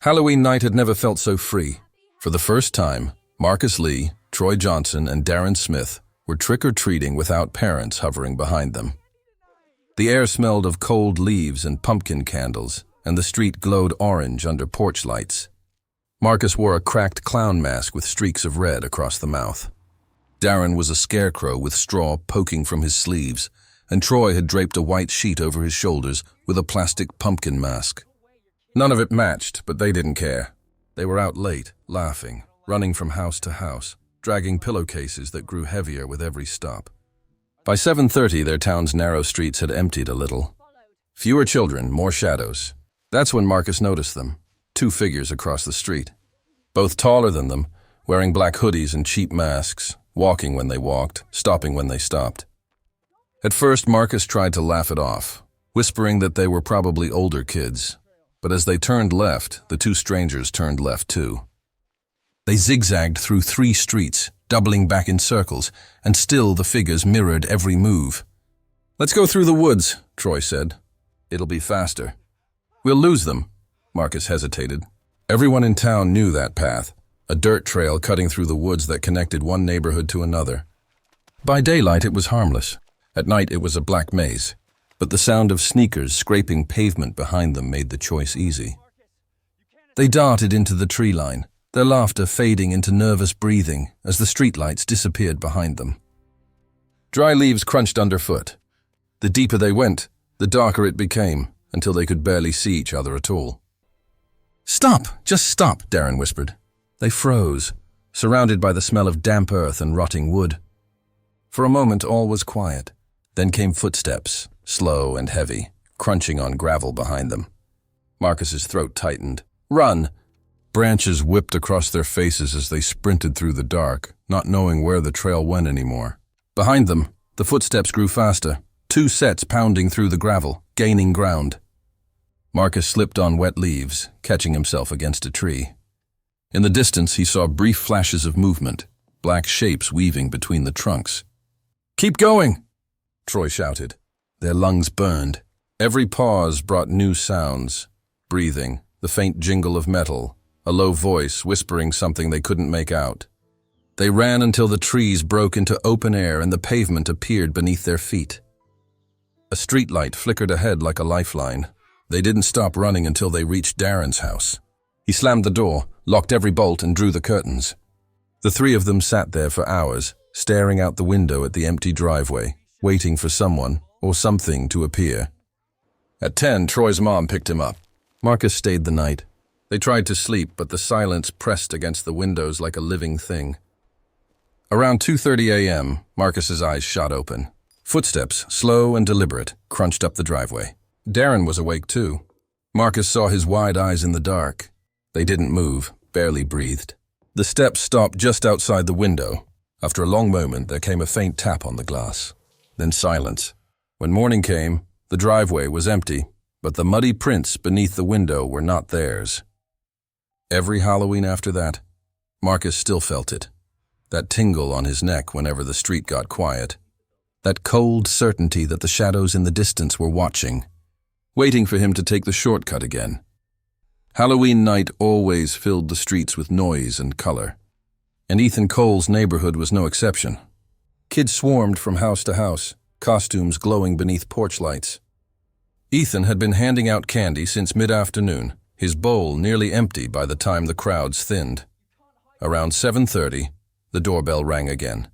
Halloween night had never felt so free. For the first time, Marcus Lee, Troy Johnson, and Darren Smith were trick-or-treating without parents hovering behind them. The air smelled of cold leaves and pumpkin candles, and the street glowed orange under porch lights. Marcus wore a cracked clown mask with streaks of red across the mouth. Darren was a scarecrow with straw poking from his sleeves, and Troy had draped a white sheet over his shoulders with a plastic pumpkin mask. None of it matched, but they didn't care. They were out late, laughing, running from house to house, dragging pillowcases that grew heavier with every stop. By 7:30, their town's narrow streets had emptied a little. Fewer children, more shadows. That's when Marcus noticed them, two figures across the street. Both taller than them, wearing black hoodies and cheap masks, walking when they walked, stopping when they stopped. At first, Marcus tried to laugh it off, whispering that they were probably older kids. But as they turned left, the two strangers turned left too. They zigzagged through 3 streets, doubling back in circles, and still the figures mirrored every move. "Let's go through the woods," Troy said. "It'll be faster." "We'll lose them," Marcus hesitated. Everyone in town knew that path, a dirt trail cutting through the woods that connected one neighborhood to another. By daylight, it was harmless. At night, it was a black maze. But the sound of sneakers scraping pavement behind them made the choice easy. They darted into the tree line, their laughter fading into nervous breathing as the streetlights disappeared behind them. Dry leaves crunched underfoot. The deeper they went, the darker it became, until they could barely see each other at all. "Stop! Just stop!" Darren whispered. They froze, surrounded by the smell of damp earth and rotting wood. For a moment, all was quiet. Then came footsteps, slow and heavy, crunching on gravel behind them. Marcus's throat tightened. "Run!" Branches whipped across their faces as they sprinted through the dark, not knowing where the trail went anymore. Behind them, the footsteps grew faster, 2 sets pounding through the gravel, gaining ground. Marcus slipped on wet leaves, catching himself against a tree. In the distance, he saw brief flashes of movement, black shapes weaving between the trunks. "Keep going!" Troy shouted. Their lungs burned. Every pause brought new sounds. Breathing, the faint jingle of metal, a low voice whispering something they couldn't make out. They ran until the trees broke into open air and the pavement appeared beneath their feet. A streetlight flickered ahead like a lifeline. They didn't stop running until they reached Darren's house. He slammed the door, locked every bolt, and drew the curtains. The 3 of them sat there for hours, staring out the window at the empty driveway, waiting for someone or something to appear. At 10, Troy's mom picked him up. Marcus stayed the night. They tried to sleep, but the silence pressed against the windows like a living thing. Around 2:30 a.m., Marcus's eyes shot open. Footsteps, slow and deliberate, crunched up the driveway. Darren was awake too. Marcus saw his wide eyes in the dark. They didn't move, barely breathed. The steps stopped just outside the window. After a long moment, there came a faint tap on the glass. Then silence. When morning came, the driveway was empty, but the muddy prints beneath the window were not theirs. Every Halloween after that, Marcus still felt it. That tingle on his neck whenever the street got quiet. That cold certainty that the shadows in the distance were watching, waiting for him to take the shortcut again. Halloween night always filled the streets with noise and color. And Ethan Cole's neighborhood was no exception. Kids swarmed from house to house, costumes glowing beneath porch lights. Ethan had been handing out candy since mid-afternoon, his bowl nearly empty by the time the crowds thinned. Around 7:30, the doorbell rang again.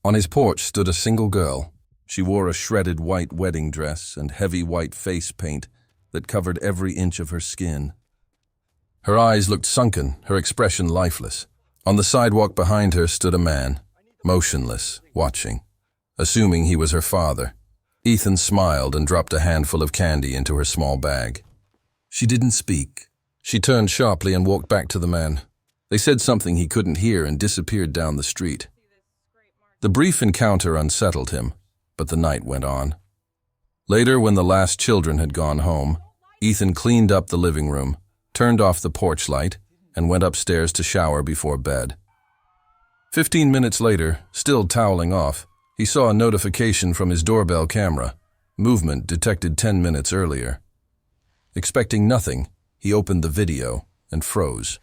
On his porch stood a single girl. She wore a shredded white wedding dress and heavy white face paint that covered every inch of her skin. Her eyes looked sunken, her expression lifeless. On the sidewalk behind her stood a man, motionless, watching, assuming he was her father. Ethan smiled and dropped a handful of candy into her small bag. She didn't speak. She turned sharply and walked back to the man. They said something he couldn't hear and disappeared down the street. The brief encounter unsettled him, but the night went on. Later, when the last children had gone home, Ethan cleaned up the living room, turned off the porch light, and went upstairs to shower before bed. 15 minutes later, still toweling off, he saw a notification from his doorbell camera, movement detected 10 minutes earlier. Expecting nothing, he opened the video, and froze.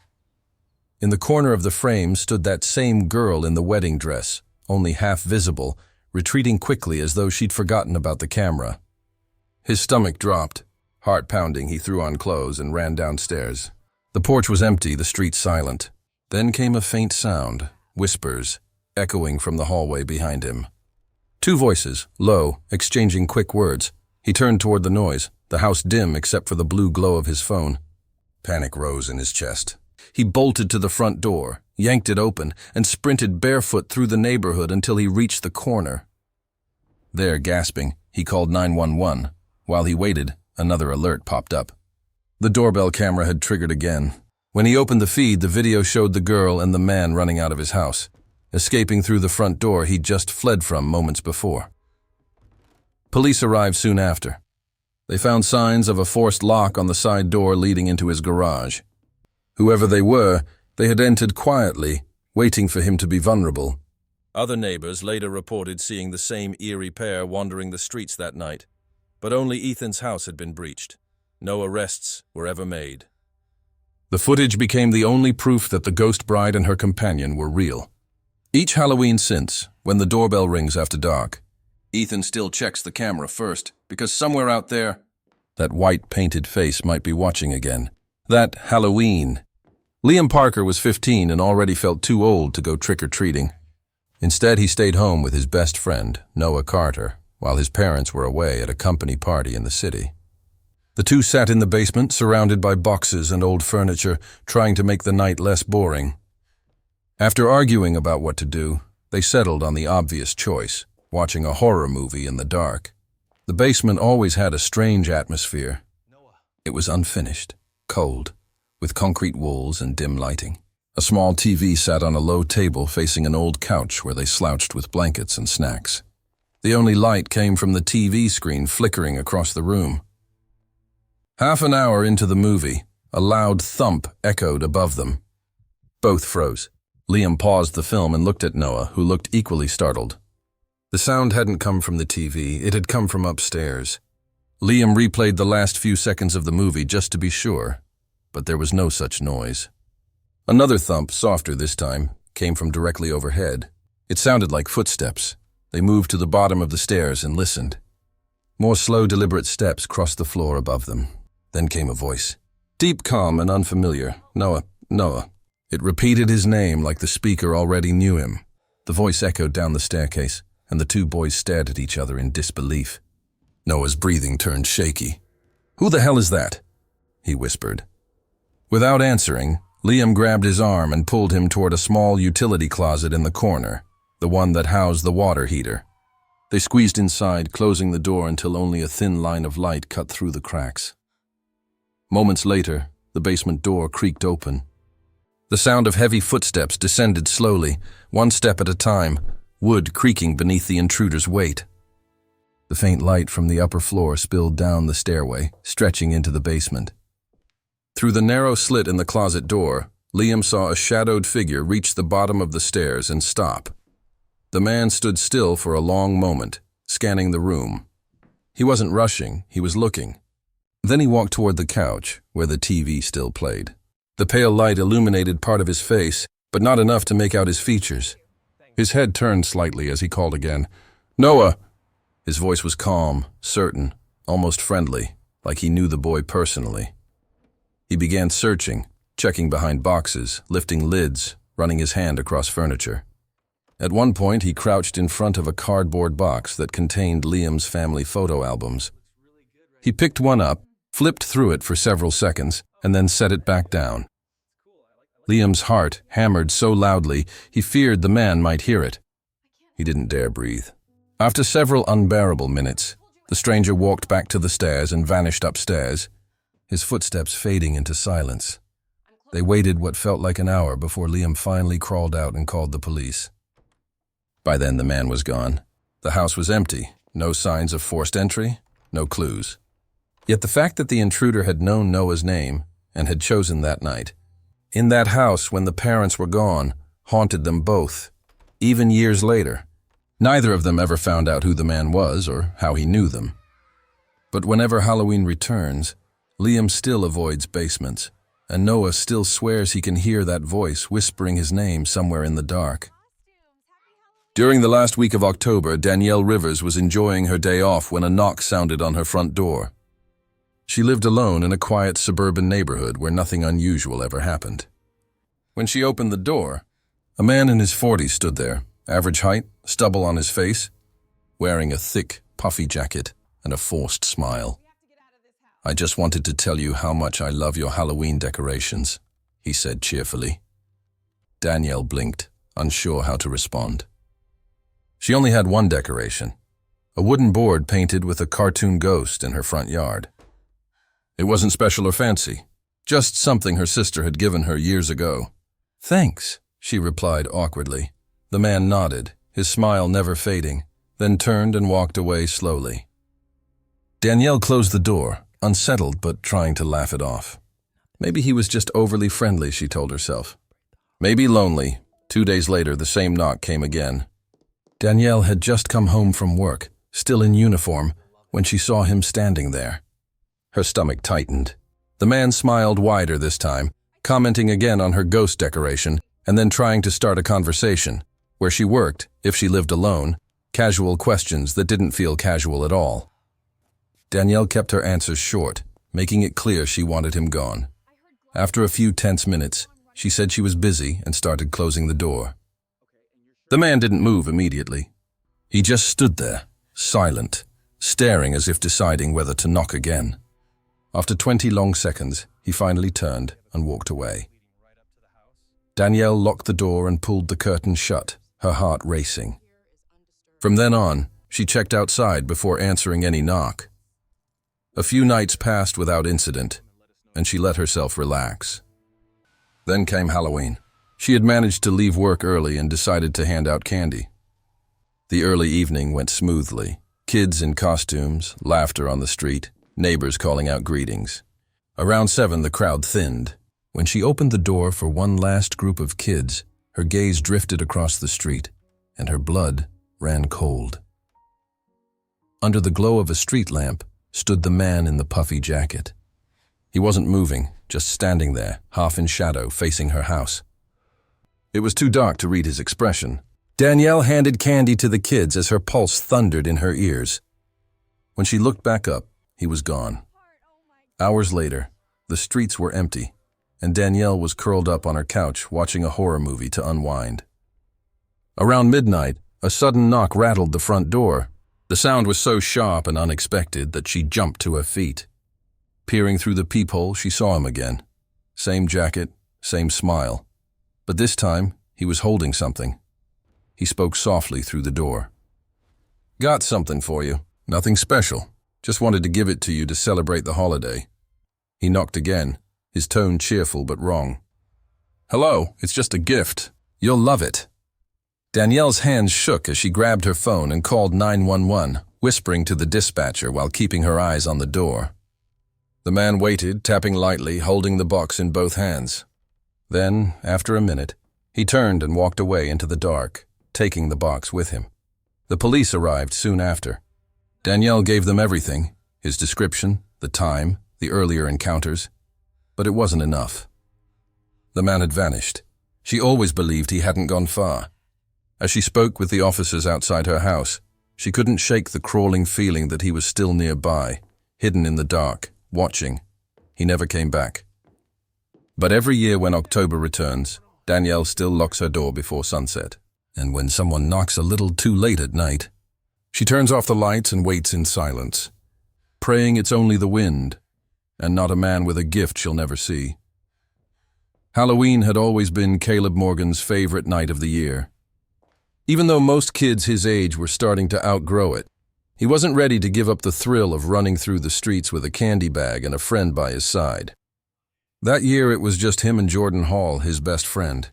In the corner of the frame stood that same girl in the wedding dress, only half visible, retreating quickly as though she'd forgotten about the camera. His stomach dropped. Heart pounding, he threw on clothes and ran downstairs. The porch was empty, the street silent. Then came a faint sound, whispers, echoing from the hallway behind him. Two voices, low, exchanging quick words. He turned toward the noise, the house dim except for the blue glow of his phone. Panic rose in his chest. He bolted to the front door, yanked it open, and sprinted barefoot through the neighborhood until he reached the corner. There, gasping, he called 911. While he waited, another alert popped up. The doorbell camera had triggered again. When he opened the feed, the video showed the girl and the man running out of his house, escaping through the front door he'd just fled from moments before. Police arrived soon after. They found signs of a forced lock on the side door leading into his garage. Whoever they were, they had entered quietly, waiting for him to be vulnerable. Other neighbors later reported seeing the same eerie pair wandering the streets that night, but only Ethan's house had been breached. No arrests were ever made. The footage became the only proof that the ghost bride and her companion were real. Each Halloween since, when the doorbell rings after dark, Ethan still checks the camera first, because somewhere out there, that white painted face might be watching again. That Halloween. Liam Parker was 15 and already felt too old to go trick-or-treating. Instead, he stayed home with his best friend, Noah Carter, while his parents were away at a company party in the city. The two sat in the basement, surrounded by boxes and old furniture, trying to make the night less boring. After arguing about what to do, they settled on the obvious choice, watching a horror movie in the dark. The basement always had a strange atmosphere. It was unfinished, cold, with concrete walls and dim lighting. A small TV sat on a low table facing an old couch where they slouched with blankets and snacks. The only light came from the TV screen flickering across the room. Half an hour into the movie, a loud thump echoed above them. Both froze. Liam paused the film and looked at Noah, who looked equally startled. The sound hadn't come from the TV, it had come from upstairs. Liam replayed the last few seconds of the movie just to be sure, but there was no such noise. Another thump, softer this time, came from directly overhead. It sounded like footsteps. They moved to the bottom of the stairs and listened. More slow, deliberate steps crossed the floor above them. Then came a voice. Deep, calm, and unfamiliar. Noah, Noah. It repeated his name like the speaker already knew him. The voice echoed down the staircase, and the two boys stared at each other in disbelief. Noah's breathing turned shaky. "Who the hell is that?" he whispered. Without answering, Liam grabbed his arm and pulled him toward a small utility closet in the corner, the one that housed the water heater. They squeezed inside, closing the door until only a thin line of light cut through the cracks. Moments later, the basement door creaked open. The sound of heavy footsteps descended slowly, one step at a time, wood creaking beneath the intruder's weight. The faint light from the upper floor spilled down the stairway, stretching into the basement. Through the narrow slit in the closet door, Liam saw a shadowed figure reach the bottom of the stairs and stop. The man stood still for a long moment, scanning the room. He wasn't rushing, he was looking. Then he walked toward the couch, where the TV still played. The pale light illuminated part of his face, but not enough to make out his features. His head turned slightly as he called again. "Noah!" His voice was calm, certain, almost friendly, like he knew the boy personally. He began searching, checking behind boxes, lifting lids, running his hand across furniture. At one point, he crouched in front of a cardboard box that contained Liam's family photo albums. He picked one up, flipped through it for several seconds, and then set it back down. Liam's heart hammered so loudly he feared the man might hear it. He didn't dare breathe. After several unbearable minutes, the stranger walked back to the stairs and vanished upstairs, his footsteps fading into silence. They waited what felt like an hour before Liam finally crawled out and called the police. By then, the man was gone. The house was empty, no signs of forced entry, no clues. Yet the fact that the intruder had known Noah's name and had chosen that night, in that house when the parents were gone, haunted them both, even years later. Neither of them ever found out who the man was or how he knew them. But whenever Halloween returns, Liam still avoids basements. and Noah still swears he can hear that voice whispering his name somewhere in the dark. During the last week of October, Danielle Rivers was enjoying her day off when a knock sounded on her front door. She lived alone in a quiet suburban neighborhood where nothing unusual ever happened. When she opened the door, a man in his 40s stood there, average height, stubble on his face, wearing a thick, puffy jacket and a forced smile. "I just wanted to tell you how much I love your Halloween decorations," he said cheerfully. Danielle blinked, unsure how to respond. She only had one decoration, a wooden board painted with a cartoon ghost in her front yard. It wasn't special or fancy, just something her sister had given her years ago. "Thanks," she replied awkwardly. The man nodded, his smile never fading, then turned and walked away slowly. Danielle closed the door, unsettled but trying to laugh it off. Maybe he was just overly friendly, she told herself. Maybe lonely. 2 days later, the same knock came again. Danielle had just come home from work, still in uniform, when she saw him standing there. Her stomach tightened. The man smiled wider this time, commenting again on her ghost decoration, and then trying to start a conversation. Where she worked, if she lived alone, casual questions that didn't feel casual at all. Danielle kept her answers short, making it clear she wanted him gone. After a few tense minutes, she said she was busy and started closing the door. The man didn't move immediately. He just stood there, silent, staring as if deciding whether to knock again. After 20 long seconds, he finally turned and walked away. Danielle locked the door and pulled the curtain shut, her heart racing. From then on, she checked outside before answering any knock. A few nights passed without incident, and she let herself relax. Then came Halloween. She had managed to leave work early and decided to hand out candy. The early evening went smoothly. Kids in costumes, laughter on the street, neighbors calling out greetings. Around 7, the crowd thinned. When she opened the door for one last group of kids, her gaze drifted across the street, and her blood ran cold. Under the glow of a street lamp stood the man in the puffy jacket. He wasn't moving, just standing there, half in shadow, facing her house. It was too dark to read his expression. Danielle handed candy to the kids as her pulse thundered in her ears. When she looked back up, he was gone. Hours later, the streets were empty, and Danielle was curled up on her couch watching a horror movie to unwind. Around midnight, a sudden knock rattled the front door. The sound was so sharp and unexpected that she jumped to her feet. Peering through the peephole, she saw him again. Same jacket, same smile. But this time, he was holding something. He spoke softly through the door. "Got something for you. Nothing special. Just wanted to give it to you to celebrate the holiday." He knocked again, his tone cheerful but wrong. "Hello, it's just a gift. You'll love it." Danielle's hands shook as she grabbed her phone and called 911, whispering to the dispatcher while keeping her eyes on the door. The man waited, tapping lightly, holding the box in both hands. Then, after a minute, he turned and walked away into the dark, taking the box with him. The police arrived soon after. Danielle gave them everything, his description, the time, the earlier encounters, but it wasn't enough. The man had vanished. She always believed he hadn't gone far. As she spoke with the officers outside her house, she couldn't shake the crawling feeling that he was still nearby, hidden in the dark, watching. He never came back. But every year when October returns, Danielle still locks her door before sunset. And when someone knocks a little too late at night, she turns off the lights and waits in silence, praying it's only the wind, and not a man with a gift she'll never see. Halloween had always been Caleb Morgan's favorite night of the year. Even though most kids his age were starting to outgrow it, he wasn't ready to give up the thrill of running through the streets with a candy bag and a friend by his side. That year it was just him and Jordan Hall, his best friend.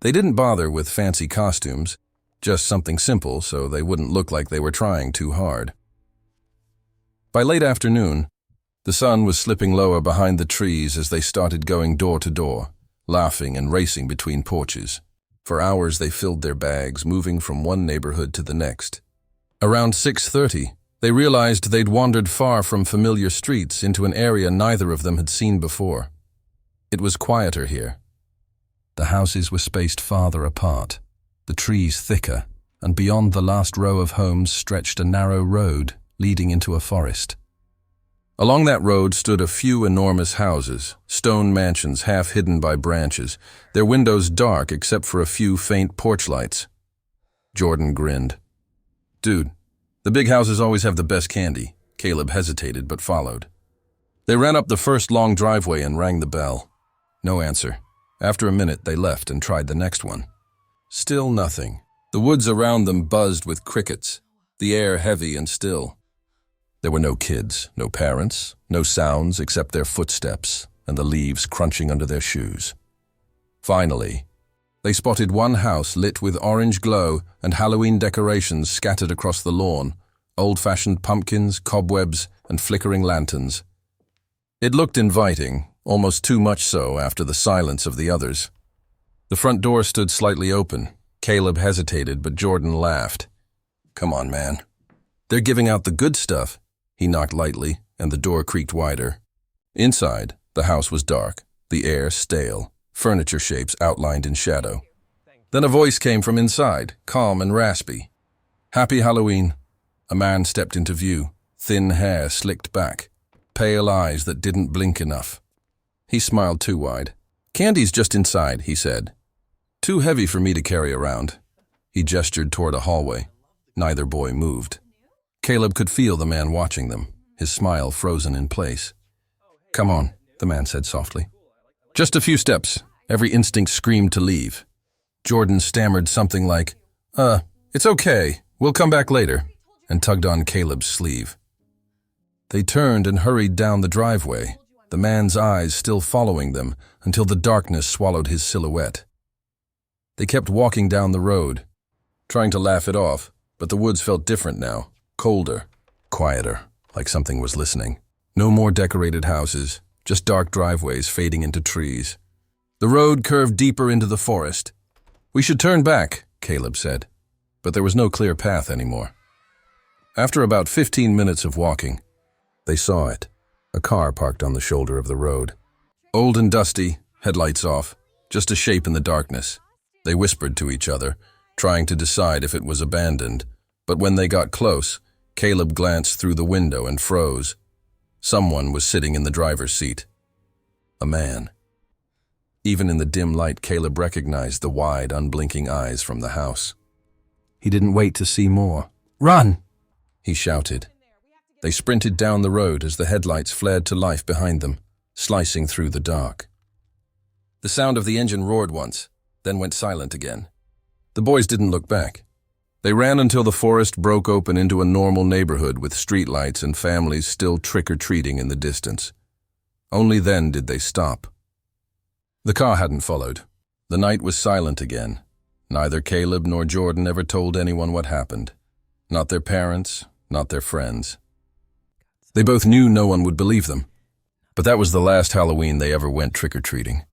They didn't bother with fancy costumes, just something simple so they wouldn't look like they were trying too hard. By late afternoon, the sun was slipping lower behind the trees as they started going door to door, laughing and racing between porches. For hours they filled their bags, moving from one neighborhood to the next. Around 6:30, they realized they'd wandered far from familiar streets into an area neither of them had seen before. It was quieter here. The houses were spaced farther apart, the trees thicker, and beyond the last row of homes stretched a narrow road leading into a forest. Along that road stood a few enormous houses, stone mansions half hidden by branches, their windows dark except for a few faint porch lights. Jordan grinned. "Dude, the big houses always have the best candy." Caleb hesitated but followed. They ran up the first long driveway and rang the bell. No answer. After a minute, they left and tried the next one. Still nothing. The woods around them buzzed with crickets, the air heavy and still. There were no kids, no parents, no sounds except their footsteps and the leaves crunching under their shoes. Finally, they spotted one house lit with orange glow and Halloween decorations scattered across the lawn, old-fashioned pumpkins, cobwebs, and flickering lanterns. It looked inviting, almost too much so after the silence of the others. The front door stood slightly open. Caleb hesitated, but Jordan laughed. "Come on, man. They're giving out the good stuff." He knocked lightly, and the door creaked wider. Inside, the house was dark, the air stale, furniture shapes outlined in shadow. Then a voice came from inside, calm and raspy. "Happy Halloween." A man stepped into view, thin hair slicked back, pale eyes that didn't blink enough. He smiled too wide. "Candy's just inside," he said. "Too heavy for me to carry around." He gestured toward a hallway. Neither boy moved. Caleb could feel the man watching them, his smile frozen in place. "Come on," the man said softly. "Just a few steps." Every instinct screamed to leave. Jordan stammered something like, "It's okay, we'll come back later," and tugged on Caleb's sleeve. They turned and hurried down the driveway, the man's eyes still following them until the darkness swallowed his silhouette. They kept walking down the road, trying to laugh it off, but the woods felt different now, colder, quieter, like something was listening. No more decorated houses, just dark driveways fading into trees. The road curved deeper into the forest. "We should turn back," Caleb said, but there was no clear path anymore. After about 15 minutes of walking, they saw it, a car parked on the shoulder of the road. Old and dusty, headlights off, just a shape in the darkness. They whispered to each other, trying to decide if it was abandoned, but when they got close, Caleb glanced through the window and froze. Someone was sitting in the driver's seat. A man. Even in the dim light, Caleb recognized the wide, unblinking eyes from the house. He didn't wait to see more. "Run!" he shouted. They sprinted down the road as the headlights flared to life behind them, slicing through the dark. The sound of the engine roared once, then went silent again. The boys didn't look back. They ran until the forest broke open into a normal neighborhood with streetlights and families still trick-or-treating in the distance. Only then did they stop. The car hadn't followed. The night was silent again. Neither Caleb nor Jordan ever told anyone what happened. Not their parents, not their friends. They both knew no one would believe them. But that was the last Halloween they ever went trick-or-treating.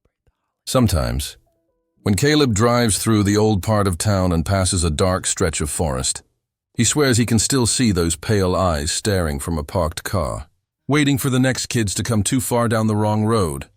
Sometimes, when Caleb drives through the old part of town and passes a dark stretch of forest, he swears he can still see those pale eyes staring from a parked car, waiting for the next kids to come too far down the wrong road.